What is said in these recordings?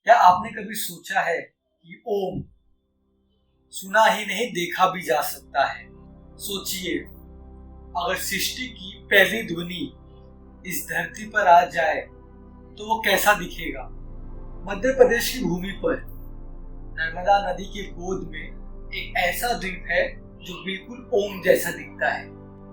क्या आपने कभी सोचा है कि ओम सुना ही नहीं देखा भी जा सकता है? सोचिए, अगर सृष्टि की पहली ध्वनि इस धरती पर आ जाए तो वो कैसा दिखेगा? मध्य प्रदेश की भूमि पर नर्मदा नदी की गोद में एक ऐसा द्वीप है जो बिल्कुल ओम जैसा दिखता है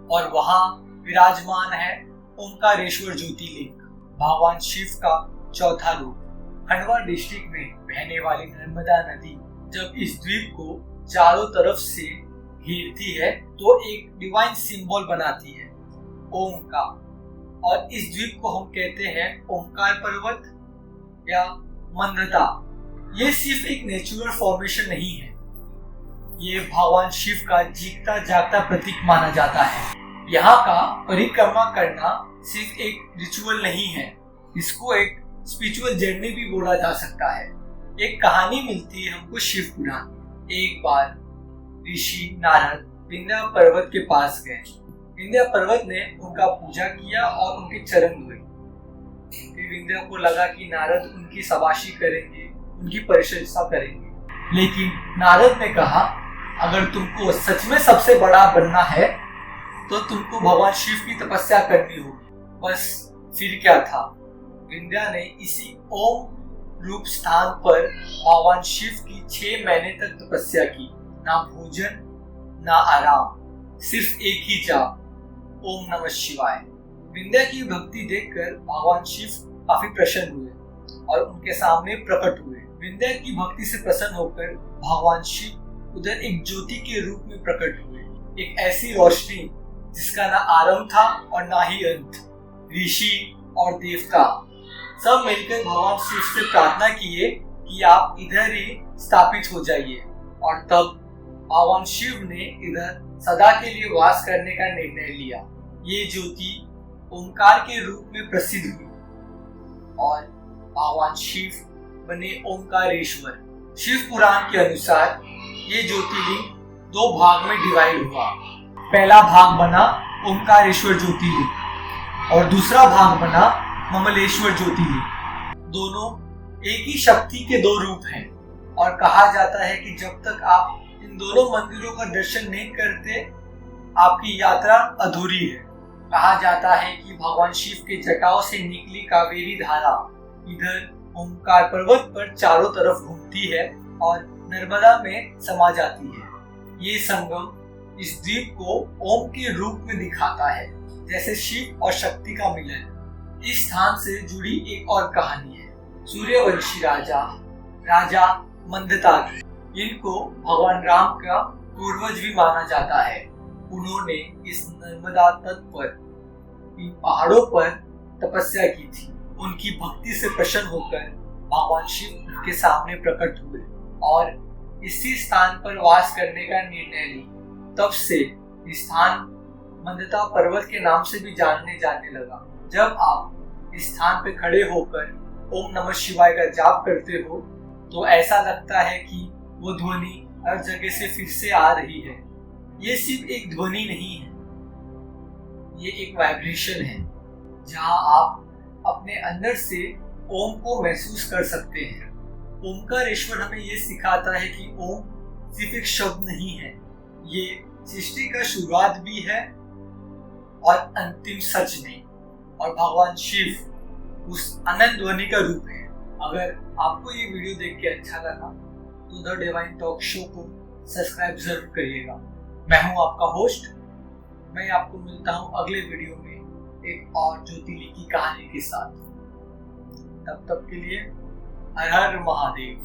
और वहां विराजमान है ओंकारेश्वर ज्योतिर्लिंग, भगवान शिव का चौथा रूप। खंडवा डिस्ट्रिक्ट में बहने वाली नर्मदा नदी जब इस द्वीप को चारों तरफ से घेरती है तो एक डिवाइन सिंबल बनाती है, ओम का। और इस द्वीप को हम कहते हैं ओंकार पर्वत या मंदता। ये सिर्फ एक नेचुरल फॉर्मेशन नहीं है, ये भगवान शिव का जीता जागता प्रतीक माना जाता है। यहाँ का परिक्रमा करना सिर्फ एक रिचुअल नहीं है, इसको एक स्पिरिचुअल जर्नी भी बोला जा सकता है। एक कहानी मिलती है हमको शिव पुराण में। एक बार ऋषि नारद विंध्या पर्वत के पास गए। विंध्या पर्वत ने उनका पूजा किया और उनके चरण धोए। फिर विंध्या को लगा कि नारद उनकी शाबाशी करेंगे, उनकी प्रशंसा करेंगे। लेकिन नारद ने कहा, अगर तुमको सच में सबसे बड़ा बनना है तो तुमको भगवान शिव की तपस्या करनी होगी। बस फिर क्या था, विंध्या ने इसी ओम रूप स्थान पर भगवान शिव की 6 महीने तक तपस्या की। ना भोजन ना आराम, सिर्फ एक ही जाप, ओम नमः शिवाय। विंध्या की भक्ति देखकर भगवान शिव काफी प्रसन्न हुए और उनके सामने प्रकट हुए। विंध्या की भक्ति से प्रसन्न होकर भगवान शिव उधर एक ज्योति के रूप में प्रकट हुए, एक ऐसी रोशनी जिसका ना आरंभ था और ना ही अंत। ऋषि और देवता सब मिलकर भगवान शिव से प्रार्थना किए कि आप इधर ही स्थापित हो जाइए, और तब भगवान शिव ने इधर सदा के लिए वास करने का निर्णय लिया। ये ज्योति ओंकार के रूप में प्रसिद्ध हुई और भगवान शिव बने ओंकारेश्वर। शिव पुराण के अनुसार ये ज्योतिर्लिंग 2 भाग में डिवाइड हुआ। पहला भाग बना ओंकारेश्वर ज्योतिर्लिंग और दूसरा भाग बना ममलेश्वर ज्योतिर्लिंग। दोनों एक ही शक्ति के 2 रूप हैं और कहा जाता है कि जब तक आप इन दोनों मंदिरों का दर्शन नहीं करते आपकी यात्रा अधूरी है। कहा जाता है कि भगवान शिव के जटाओं से निकली कावेरी धारा इधर ओंकार पर्वत पर चारों तरफ घूमती है और नर्मदा में समा जाती है। ये संगम इस द्वीप को ओम के रूप में दिखाता है, जैसे शिव और शक्ति का मिलन। इस स्थान से जुड़ी एक और कहानी है सूर्यवंशी राजा मंदता की। इनको भगवान राम का पूर्वज भी माना जाता है। उन्होंने इस नर्मदा तट पर इन पहाड़ों पर तपस्या की थी। उनकी भक्ति से प्रसन्न होकर भगवान शिव उनके सामने प्रकट हुए और इसी स्थान पर वास करने का निर्णय लिया। तब से स्थान मंदता पर्वत के नाम से भी जाने लगा। जब आप इस स्थान पे खड़े होकर ओम नमः शिवाय का जाप करते हो तो ऐसा लगता है कि वो ध्वनि हर जगह से फिर से आ रही है। ये सिर्फ एक ध्वनि नहीं है, ये एक वाइब्रेशन है जहां आप अपने अंदर से ओम को महसूस कर सकते हैं। ओंकारेश्वर हमें ये सिखाता है कि ओम सिर्फ एक शब्द नहीं है, ये सृष्टि का शुरुआत भी है और अंतिम सच भी। और भगवान शिव उस अनंत ध्वनि का रूप है। अगर आपको ये वीडियो देख के अच्छा लगा तो द डिवाइन टॉक शो को सब्सक्राइब जरूर करिएगा। मैं हूं आपका होस्ट। मैं आपको मिलता हूं अगले वीडियो में एक और ज्योतिर्लिंग की कहानी के साथ। तब तक के लिए हर हर महादेव।